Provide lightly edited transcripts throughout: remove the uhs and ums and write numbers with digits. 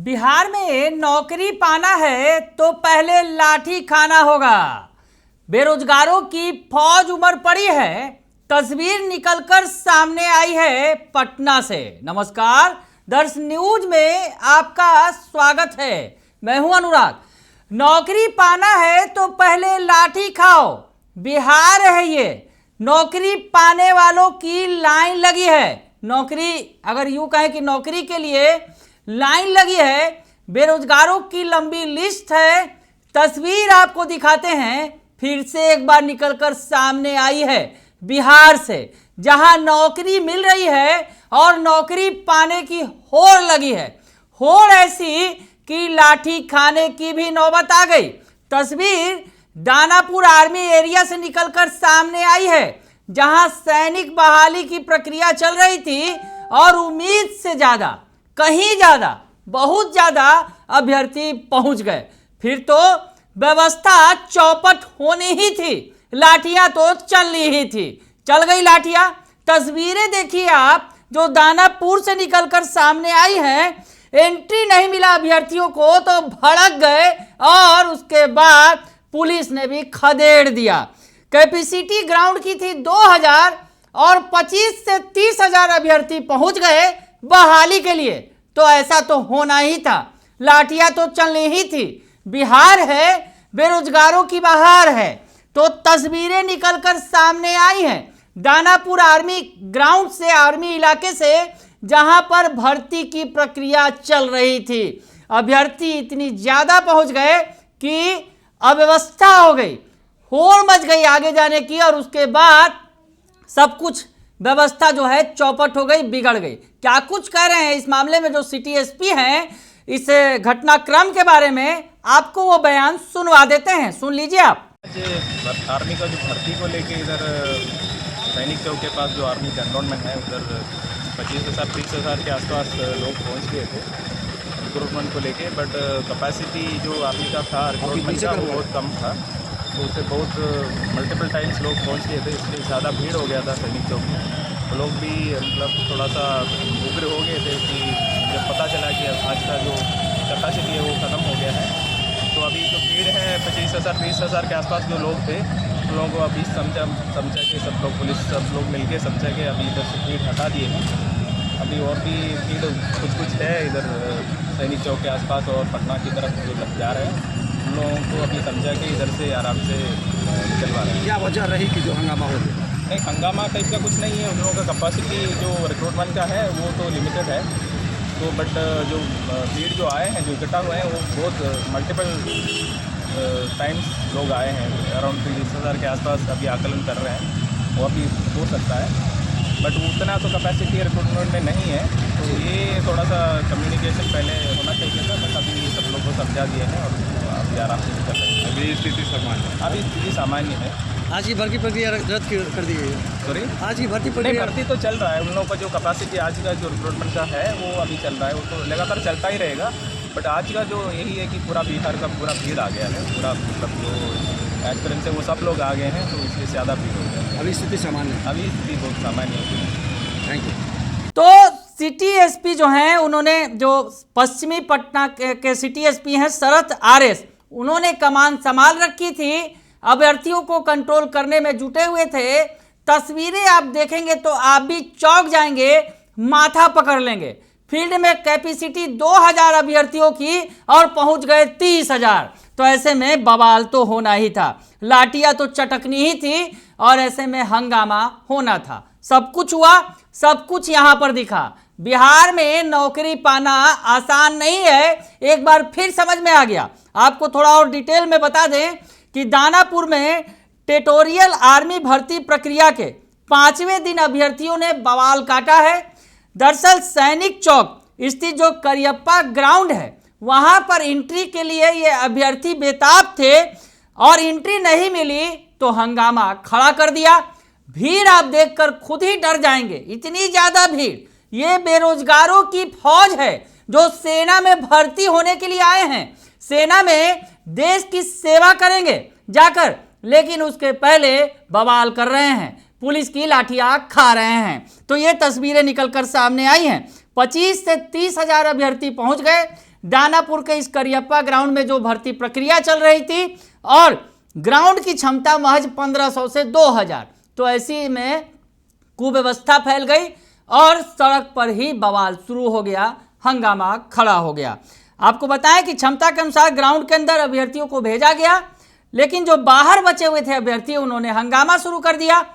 बिहार में नौकरी पाना है तो पहले लाठी खाना होगा। बेरोजगारों की फौज उमड़ पड़ी है। तस्वीर निकलकर सामने आई है पटना से। नमस्कार, दर्श न्यूज में आपका स्वागत है। मैं हूं अनुराग। नौकरी पाना है तो पहले लाठी खाओ, बिहार है ये। नौकरी पाने वालों की लाइन लगी है। नौकरी, अगर यूं कहें कि नौकरी के लिए लाइन लगी है। बेरोजगारों की लंबी लिस्ट है। तस्वीर आपको दिखाते हैं, फिर से एक बार निकलकर सामने आई है बिहार से, जहां नौकरी मिल रही है और नौकरी पाने की होड़ लगी है। होड़ ऐसी कि लाठी खाने की भी नौबत आ गई। तस्वीर दानापुर आर्मी एरिया से निकलकर सामने आई है, जहां सैनिक बहाली की प्रक्रिया चल रही थी और उम्मीद से ज्यादा, कहीं ज्यादा, बहुत ज्यादा अभ्यर्थी पहुंच गए। फिर तो व्यवस्था चौपट होनी ही थी, लाठियां तो चलनी ही थी। चल गई लाठियां। तस्वीरें देखिए आप, जो दानापुर से निकलकर सामने आई हैं। एंट्री नहीं मिला अभ्यर्थियों को तो भड़क गए और उसके बाद पुलिस ने भी खदेड़ दिया। कैपेसिटी ग्राउंड की थी 2000 और 25 से 30,000 अभ्यर्थी पहुंच गए बहाली के लिए। तो ऐसा तो होना ही था, लाठियां तो चलनी ही थी। बिहार है, बेरोजगारों की बहार है। तो तस्वीरें निकलकर सामने आई हैं दानापुर आर्मी ग्राउंड से, आर्मी इलाके से, जहां पर भर्ती की प्रक्रिया चल रही थी। अभ्यर्थी इतनी ज्यादा पहुंच गए कि अव्यवस्था हो गई, होड़ मच गई आगे जाने की, और उसके बाद सब कुछ व्यवस्था जो है चौपट हो गई, बिगड़ गई। क्या कुछ कह रहे हैं इस मामले में जो सिटी एसपी हैं, इस घटनाक्रम के बारे में आपको वो बयान सुनवा देते हैं, सुन लीजिए आप। आर्मी का जो भर्ती को लेके इधर सैनिक चौक के पास जो आर्मी कैंटोनमेंट है, उधर 25,000 30,000 के आसपास लोग पहुंच गए थे रिक्रूटमेंट को लेके। बट कैपेसिटी जो आर्मी का था रिक्रूटमेंट का, वो बहुत कम था। तो उससे बहुत मल्टीपल टाइम्स लोग पहुंच गए थे, इसलिए ज़्यादा भीड़ हो गया था सैनिक चौक में। तो लोग भी मतलब थोड़ा सा उग्र हो गए थे कि जब पता चला कि आज का जो कैपेसिटी है वो ख़त्म हो गया है। तो अभी जो भीड़ है 25,000 20,000 के आसपास जो लोग थे, उन लोगों को अभी समझा के सब लोग, पुलिस सब लोग मिलके समझा के अभी इधर से भीड़ हटा दिए हैं। अभी और भी भीड़ कुछ है इधर सैनिक चौक के आसपास और पटना की तरफ जो लोग जा रहे हैं, उन लोगों को अभी समझा के इधर से आराम से निकलवा रहे हैं। क्या वजह रही कि जो हंगामा हो गया? नहीं, हंगामा टाइप का कुछ नहीं है। उन लोगों का कैपेसिटी जो रिक्रूटमेंट का है वो तो लिमिटेड है। तो बट जो भीड़ जो आए हैं, जो इकट्ठा हुए हैं, वो बहुत मल्टीपल टाइम्स लोग आए हैं। अराउंड 30,000 के आसपास अभी आकलन कर रहे हैं, वो अभी हो सकता है। बट उतना तो कैपेसिटी रिक्रूटमेंट में नहीं है। तो ये थोड़ा सा कम्युनिकेशन पहले होना चाहिए था, बट अभी सब लोग को समझा दिए हैं और अभी आराम से निकल रहे हैं। अभी स्थिति सामान्य, अभी स्थिति सामान्य है। आज की भर्ती प्रक्रिया रद्द कर दी है। सॉरी, आज की भर्ती नहीं, प्रक्रिया भर्ती तो चल रहा है। उन लोगों का जो कैपेसिटी आज का जो रिक्रूटमेंट का है वो अभी चल रहा है, वो तो लगातार चलता ही रहेगा। बट आज का जो यही है कि पूरा बिहार का पूरा भीड़ आ गया है, पूरा मतलब जो एक्सपीरियंस है वो सब लोग आ गए हैं, तो इसलिए ज़्यादा भीड़ हो गया है। अभी स्थिति सामान्य है। अभी स्थिति बहुत सामान्य है। Thank you. तो सिटी एसपी जो हैं, उन्होंने, जो पश्चिमी पटना के सिटी एसपी हैं शरद आरएस, उन्होंने कमान संभाल रखी थी, अभ्यर्थियों को कंट्रोल करने में जुटे हुए थे। तस्वीरें आप देखेंगे तो आप भी चौंक जाएंगे, माथा पकड़ लेंगे। फील्ड में कैपेसिटी 2000 अभ्यर्थियों की और पहुंच गए 30,000। तो ऐसे में बवाल तो होना ही था, लाठियां तो चटकनी ही थी और ऐसे में हंगामा होना था। सब कुछ हुआ, सब कुछ यहां पर दिखा। बिहार में नौकरी पाना आसान नहीं है, एक बार फिर समझ में आ गया। आपको थोड़ा और डिटेल में बता दें कि दानापुर में टेटोरियल आर्मी भर्ती प्रक्रिया के 5वें दिन अभ्यर्थियों ने बवाल काटा है। दरअसल सैनिक चौक स्थित जो करियप्पा ग्राउंड है, वहां पर एंट्री के लिए ये अभ्यर्थी बेताब थे और एंट्री नहीं मिली तो हंगामा खड़ा कर दिया। भीड़ आप देखकर खुद ही डर जाएंगे, इतनी ज्यादा भीड़। ये बेरोजगारों की फौज है जो सेना में भर्ती होने के लिए आए हैं, सेना में देश की सेवा करेंगे जाकर, लेकिन उसके पहले बवाल कर रहे हैं, पुलिस की लाठियां खा रहे हैं। तो ये तस्वीरें निकलकर सामने आई हैं। 25 से 30,000 अभ्यर्थी पहुंच गए। दानापुर के इस करियप्पा ग्राउंड में जो भर्ती प्रक्रिया चल रही थी और ग्राउंड की क्षमता महज 1500 से 2000। तो ऐसी में कुव्यवस्था फैल गई और सड़क पर ही बवाल शुरू हो गया, हंगामा खड़ा हो गया। आपको बताएं कि क्षमता के अनुसार ग्राउंड के अंदर अभ्यर्थियों को भेजा गया, लेकिन जो बाहर बचे हुए थे अभ्यर्थी उन्होंने हंगामा शुरू कर दिया।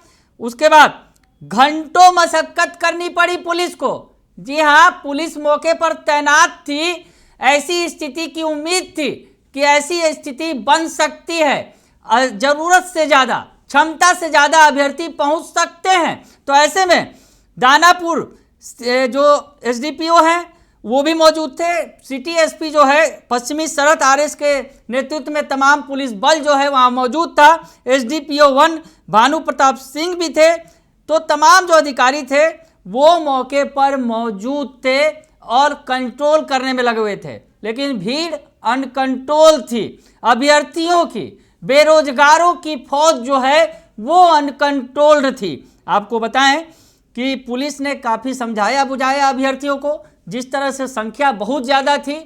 उसके बाद घंटों मशक्कत करनी पड़ी पुलिस को। जी हाँ, पुलिस मौके पर तैनात थी। ऐसी स्थिति की उम्मीद थी कि ऐसी स्थिति बन सकती है, जरूरत से ज़्यादा, क्षमता से ज़्यादा अभ्यर्थी पहुंच सकते हैं। तो ऐसे में दानापुर जो एसडीपीओ हैं वो भी मौजूद थे। सिटी एसपी जो है पश्चिमी शरद आरएस के नेतृत्व में तमाम पुलिस बल जो है वहाँ मौजूद था। एसडीपीओ 1 भानु प्रताप सिंह भी थे। तो तमाम जो अधिकारी थे वो मौके पर मौजूद थे और कंट्रोल करने में लगे हुए थे, लेकिन भीड़ अनकंट्रोल थी। अभ्यर्थियों की, बेरोजगारों की फौज जो है वो अनकंट्रोल्ड थी। आपको बताएं कि पुलिस ने काफ़ी समझाया बुझाया अभ्यर्थियों को। जिस तरह से संख्या बहुत ज़्यादा थी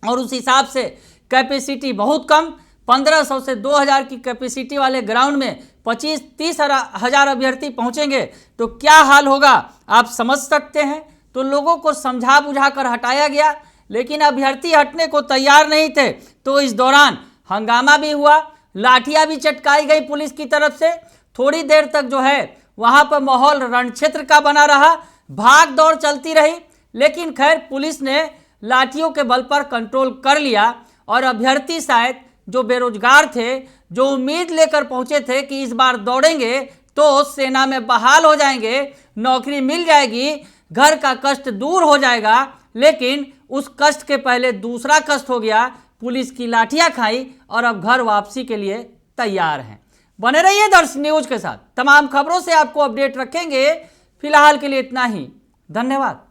और उस हिसाब से कैपेसिटी बहुत कम, 1500 से 2000 की कैपेसिटी वाले ग्राउंड में 25-30 हज़ार अभ्यर्थी पहुंचेंगे तो क्या हाल होगा आप समझ सकते हैं। तो लोगों को समझा बुझा कर हटाया गया, लेकिन अभ्यर्थी हटने को तैयार नहीं थे। तो इस दौरान हंगामा भी हुआ, लाठियां भी चटकाई गई पुलिस की तरफ से। थोड़ी देर तक जो है वहां पर माहौल रणक्षेत्र का बना रहा, भाग दौड़ चलती रही, लेकिन खैर पुलिस ने लाठियों के बल पर कंट्रोल कर लिया और अभ्यर्थी शायद जो बेरोजगार थे, जो उम्मीद लेकर पहुंचे थे कि इस बार दौड़ेंगे तो सेना में बहाल हो जाएंगे, नौकरी मिल जाएगी, घर का कष्ट दूर हो जाएगा, लेकिन उस कष्ट के पहले दूसरा कष्ट हो गया, पुलिस की लाठियां खाई और अब घर वापसी के लिए तैयार हैं। बने रहिए दर्श न्यूज के साथ, तमाम खबरों से आपको अपडेट रखेंगे। फिलहाल के लिए इतना ही, धन्यवाद।